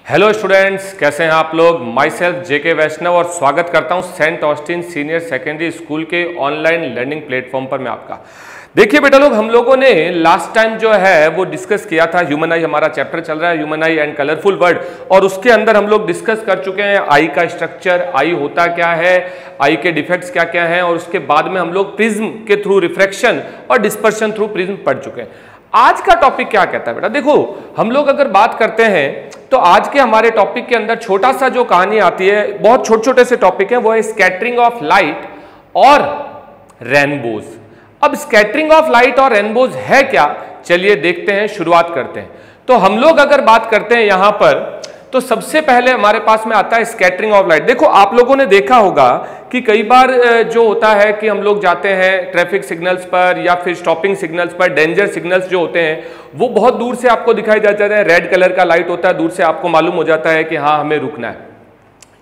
Hello students, कैसे हैं आप लोग। माई सेल्फ जेके वैष्णव और स्वागत करता हूं Saint Austin senior secondary school के ऑनलाइन लर्निंग प्लेटफॉर्म पर मैं आपका। देखिए बेटा लोग, हम लोगों ने लास्ट टाइम जो है वो डिस्कस किया था ह्यूमन आई, हमारा चैप्टर चल रहा है human I and colourful word, और उसके अंदर हम लोग डिस्कस कर चुके हैं आई का स्ट्रक्चर, आई होता क्या है, आई के डिफेक्ट्स क्या क्या हैं, और उसके बाद में हम लोग प्रिज्म के थ्रू रिफ्रैक्शन और डिस्पर्शन थ्रू प्रिज्म पढ़ चुके हैं। आज का टॉपिक क्या कहता है बेटा, देखो हम लोग अगर बात करते हैं तो आज के हमारे टॉपिक के अंदर छोटा सा जो कहानी आती है, बहुत छोटे छोटे से टॉपिक है, वो है स्कैटरिंग ऑफ लाइट और रेनबोज। अब स्कैटरिंग ऑफ लाइट और रेनबोज है क्या, चलिए देखते हैं, शुरुआत करते हैं। तो हम लोग अगर बात करते हैं यहां पर, तो सबसे पहले हमारे पास में आता है स्कैटरिंग ऑफ लाइट। देखो आप लोगों ने देखा होगा कि कई बार जो होता है कि हम लोग जाते हैं ट्रैफिक सिग्नल्स पर या फिर स्टॉपिंग सिग्नल्स पर, डेंजर सिग्नल्स जो होते हैं वो बहुत दूर से आपको दिखाई जाता है, रेड कलर का लाइट होता है, दूर से आपको मालूम हो जाता है कि हाँ हमें रुकना है।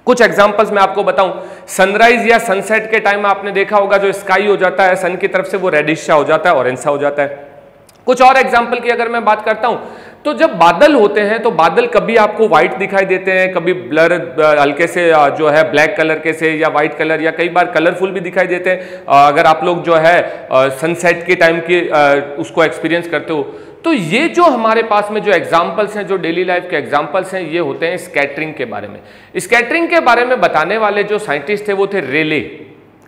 कुछ एग्जांपल्स मैं आपको बताऊं, सनराइज या सनसेट के टाइम आपने देखा होगा जो स्काई हो जाता है सन की तरफ से वो रेडिश सा हो जाता है, ऑरेंज सा हो जाता है। कुछ और एग्जांपल की अगर मैं बात करता हूं तो जब बादल होते हैं तो बादल कभी आपको व्हाइट दिखाई देते हैं, कभी ब्लर हल्के से जो है ब्लैक कलर के से या व्हाइट कलर, या कई बार कलरफुल भी दिखाई देते हैं। अगर आप लोग जो है सनसेट के टाइम की उसको एक्सपीरियंस करते हो, तो ये जो हमारे पास में जो एग्जाम्पल्स हैं, जो डेली लाइफ के एग्जाम्पल्स हैं, ये होते हैं स्कैटरिंग के बारे में। स्कैटरिंग के बारे में बताने वाले जो साइंटिस्ट थे वो थे रेले।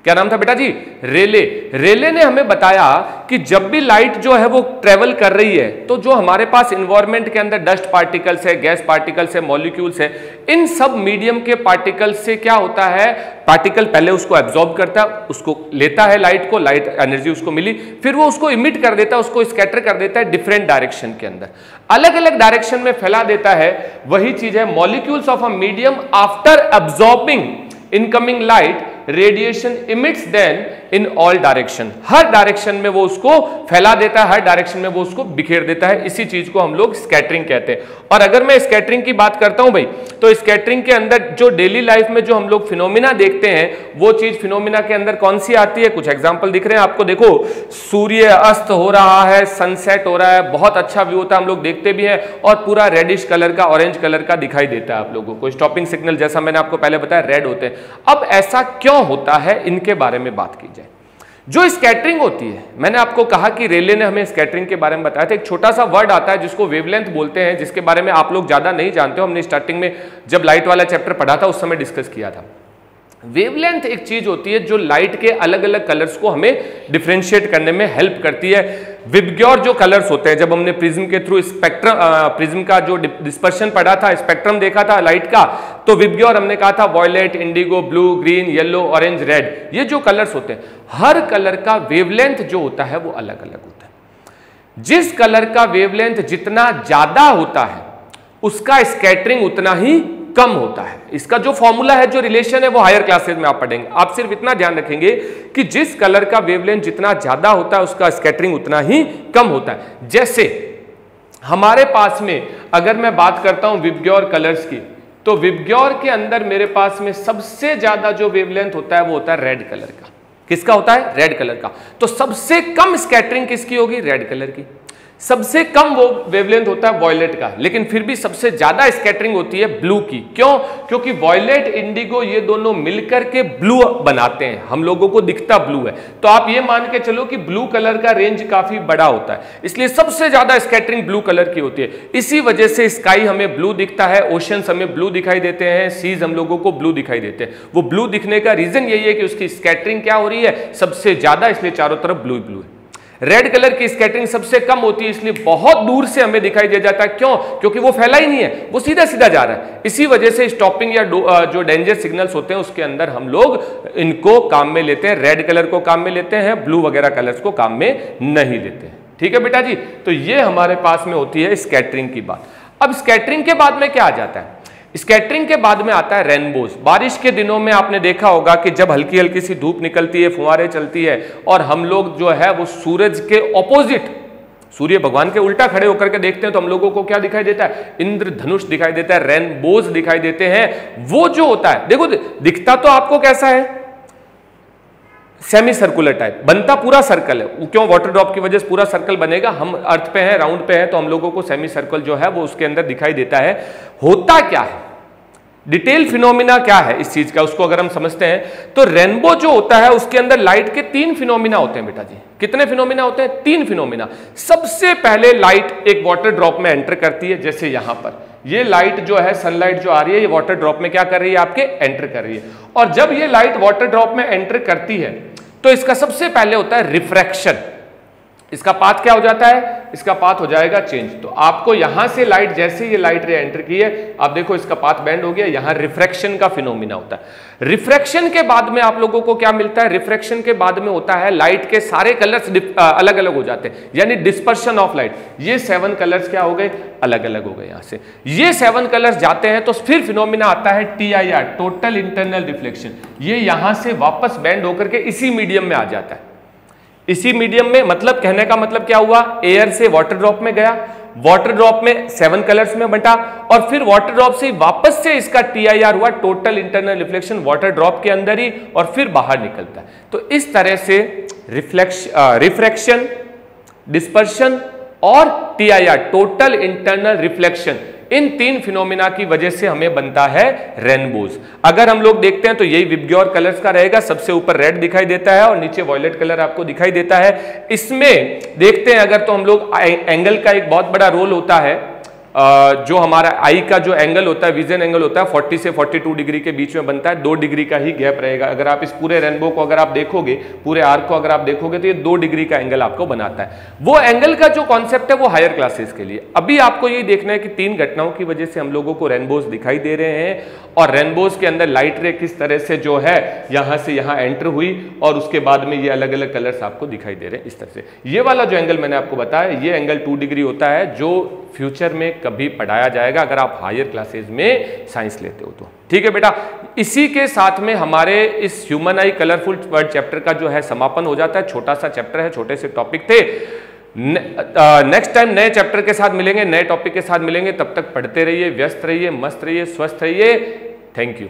क्या नाम था बेटा जी? रेले। रेले ने हमें बताया कि जब भी लाइट जो है वो ट्रेवल कर रही है तो जो हमारे पास इन्वायरमेंट के अंदर डस्ट पार्टिकल्स है, गैस पार्टिकल्स है, मॉलिक्यूल्स है, इन सब मीडियम के पार्टिकल्स से क्या होता है, पार्टिकल पहले उसको एब्जॉर्ब करता है, उसको लेता है लाइट को, लाइट एनर्जी उसको मिली, फिर वो उसको इमिट कर देता है, उसको स्कैटर कर देता है डिफरेंट डायरेक्शन के अंदर, अलग अलग डायरेक्शन में फैला देता है। वही चीज है molecules of a medium after absorbing incoming light radiation emits then in all direction, हर डायरेक्शन में वो उसको फैला देता है, हर डायरेक्शन में वो उसको बिखेर देता है। इसी चीज को हम लोग स्कैटरिंग कहते हैं। और अगर मैं स्कैटरिंग की बात करता हूं भाई, तो स्कैटरिंग के अंदर जो डेली लाइफ में जो हम लोग फिनोमिना देखते हैं, वो चीज फिनोमिना के अंदर कौन सी आती है, कुछ एग्जाम्पल दिख रहे हैं आपको। देखो सूर्य अस्त हो रहा है, सनसेट हो रहा है, बहुत अच्छा व्यू होता है, हम लोग देखते भी हैं, और पूरा रेडिश कलर का, ऑरेंज कलर का दिखाई देता है आप लोगों को। स्टॉपिंग सिग्नल जैसा मैंने आपको पहले बताया रेड होते हैं। अब ऐसा क्यों होता है, इनके बारे में बात की जाए। जो स्कैटरिंग होती है, मैंने आपको कहा कि रेले ने हमें स्कैटरिंग के बारे में बताया था। एक छोटा सा वर्ड आता है जिसको वेवलेंथ बोलते हैं, जिसके बारे में आप लोग ज्यादा नहीं जानते हो, हमने स्टार्टिंग में जब लाइट वाला चैप्टर पढ़ा था उस समय डिस्कस किया था। वेवलेंथ एक चीज होती है जो लाइट के अलग अलग कलर्स को हमें डिफरेंशिएट करने में हेल्प करती है। विबग्योर जो कलर्स होते हैं, जब हमने प्रिज्म के थ्रू स्पेक्ट्रम, प्रिज्म का जो डिस्पर्शन पढ़ा था, स्पेक्ट्रम देखा था लाइट का, तो विबग्योर हमने कहा था violet, indigo, blue, green, yellow, orange, red, ये जो कलर्स होते हैं, हर कलर का वेवलेंथ जो होता है वो अलग अलग होता है। जिस कलर का वेवलेंथ जितना ज्यादा होता है उसका स्कैटरिंग उतना ही कम होता है। इसका जो फॉर्मूला है, जो रिलेशन है, वो हायर क्लासेस में आप पढ़ेंगे। आप सिर्फ इतना ध्यान रखेंगे कि जिस कलर का वेवलेंथ जितना ज्यादा होता है उसका स्कैटरिंग उतना ही कम होता है। जैसे हमारे पास में अगर मैं बात करता हूं विबग्योर कलर्स की, तो विबग्योर के अंदर मेरे पास में सबसे ज्यादा जो वेवलेंथ होता है वो होता है रेड कलर का। किसका होता है? रेड कलर का। तो सबसे कम स्कैटरिंग किसकी होगी? रेड कलर की। सबसे कम वो वेवलेंथ होता है वॉयलेट का, लेकिन फिर भी सबसे ज्यादा स्कैटरिंग होती है ब्लू की। क्यों? क्योंकि वॉयलेट, इंडिगो, ये दोनों मिलकर के ब्लू बनाते हैं, हम लोगों को दिखता ब्लू है। तो आप ये मान के चलो कि ब्लू कलर का रेंज काफी बड़ा होता है, इसलिए सबसे ज्यादा स्कैटरिंग ब्लू कलर की होती है। इसी वजह से स्काई हमें ब्लू दिखता है, ओशंस हमें ब्लू दिखाई देते हैं, सीज हम लोगों को ब्लू दिखाई देते हैं। वो ब्लू दिखने का रीजन यही है कि उसकी स्कैटरिंग क्या हो रही है, सबसे ज्यादा, इसलिए चारों तरफ ब्लू ही ब्लू है। रेड कलर की स्कैटरिंग सबसे कम होती है, इसलिए बहुत दूर से हमें दिखाई दे जाता है। क्यों? क्योंकि वो फैला ही नहीं है, वो सीधा सीधा जा रहा है। इसी वजह से स्टॉपिंग या जो डेंजर सिग्नल्स होते हैं उसके अंदर हम लोग इनको काम में लेते हैं, रेड कलर को काम में लेते हैं, ब्लू वगैरह कलर्स को काम में नहीं लेते हैं। ठीक है बेटा जी, तो ये हमारे पास में होती है स्कैटरिंग की बात। अब स्कैटरिंग के बाद में क्या आ जाता है? स्कैटरिंग के बाद में आता है रेनबोज। बारिश के दिनों में आपने देखा होगा कि जब हल्की हल्की सी धूप निकलती है, फुहारें चलती है, और हम लोग जो है वो सूरज के ऑपोजिट, सूर्य भगवान के उल्टा खड़े होकर के देखते हैं, तो हम लोगों को क्या दिखाई देता है? इंद्रधनुष दिखाई देता है, रेनबोज दिखाई देते हैं। वो जो होता है, देखो दिखता तो आपको कैसा है? सेमी सर्कुलर टाइप, बनता पूरा सर्कल है। क्यों? वाटर ड्रॉप की वजह से पूरा सर्कल बनेगा। हम अर्थ पे हैं, राउंड पे हैं, तो हम लोगों को सेमी सर्कल जो है वो उसके अंदर दिखाई देता है। होता क्या है, डिटेल फिनोमिना क्या है इस चीज का, उसको अगर हम समझते हैं तो रेनबो जो होता है उसके अंदर लाइट के 3 फिनोमिना होते हैं बेटा जी। कितने फिनोमिना होते हैं? 3 फिनोमिना। सबसे पहले लाइट एक वाटर ड्रॉप में एंटर करती है, जैसे यहां पर ये लाइट जो है, सनलाइट जो आ रही है, ये वाटर ड्रॉप में क्या कर रही है? आपके एंटर कर रही है। और जब ये लाइट वाटर ड्रॉप में एंटर करती है तो इसका सबसे पहले होता है रिफ्रैक्शन। इसका पाथ क्या हो जाता है? इसका पाथ हो जाएगा चेंज। तो आपको यहां से लाइट, जैसे ये लाइट रे एंटर की है, आप देखो इसका पाथ बेंड हो गया, यहां रिफ्रैक्शन का फिनोमिना होता है। रिफ्रैक्शन के बाद में आप लोगों को क्या मिलता है? रिफ्रैक्शन के बाद में होता है लाइट के सारे कलर्स अलग अलग हो जाते हैं, यानी डिस्पर्शन ऑफ लाइट। ये 7 कलर्स क्या हो गए? अलग अलग हो गए। यहां से ये 7 कलर्स जाते हैं तो फिर फिनोमिना आता है TIR, टोटल इंटरनल रिफ्लेक्शन। ये यहां से वापस बेंड होकर के इसी मीडियम में आ जाता है। इसी मीडियम में, मतलब कहने का मतलब क्या हुआ? एयर से वाटर ड्रॉप में गया, वाटर ड्रॉप में 7 कलर्स में बंटा, और फिर वाटर ड्रॉप से वापस से इसका TIR हुआ, total internal reflection, water drop के अंदर ही, और फिर बाहर निकलता है। तो इस तरह से रिफ्रैक्शन, डिस्पर्शन और TIR, टोटल इंटरनल रिफ्लेक्शन, इन 3 फिनोमिना की वजह से हमें बनता है रेनबोज। अगर हम लोग देखते हैं तो यही विबग्योर कलर्स का रहेगा, सबसे ऊपर रेड दिखाई देता है और नीचे वॉयलेट कलर आपको दिखाई देता है। इसमें देखते हैं अगर तो हम लोग एंगल का एक बहुत बड़ा रोल होता है। जो हमारा आई का जो एंगल होता है, विजन एंगल होता है, 40 से 42 डिग्री के बीच में बनता है। 2 डिग्री का ही गैप रहेगा। अगर आप इस पूरे रेनबो को अगर आप देखोगे, पूरे आर्क को अगर आप देखोगे, तो ये 2 डिग्री का एंगल आपको बनाता है। वो एंगल का जो कॉन्सेप्ट है वो हायर क्लासेस के लिए। अभी आपको ये देखना है कि 3 घटनाओं की वजह से हम लोगों को रेनबोज दिखाई दे रहे हैं, और रेनबोज के अंदर लाइट रे किस तरह से जो है यहां से यहां एंटर हुई, और उसके बाद में ये अलग अलग कलर्स आपको दिखाई दे रहे हैं इस तरह से। ये वाला जो एंगल मैंने आपको बताया, ये एंगल 2 डिग्री होता है, जो फ्यूचर में कभी पढ़ाया जाएगा अगर आप हायर क्लासेस में साइंस लेते हो तो। ठीक है बेटा, इसी के साथ में हमारे इस ह्यूमन आई कलरफुल वर्ड चैप्टर का जो है समापन हो जाता है। छोटा सा चैप्टर है, छोटे से टॉपिक थे। नेक्स्ट टाइम नए चैप्टर के साथ मिलेंगे, नए टॉपिक के साथ मिलेंगे। तब तक पढ़ते रहिए, व्यस्त रहिए, मस्त रहिए, स्वस्थ रहिए। Thank you.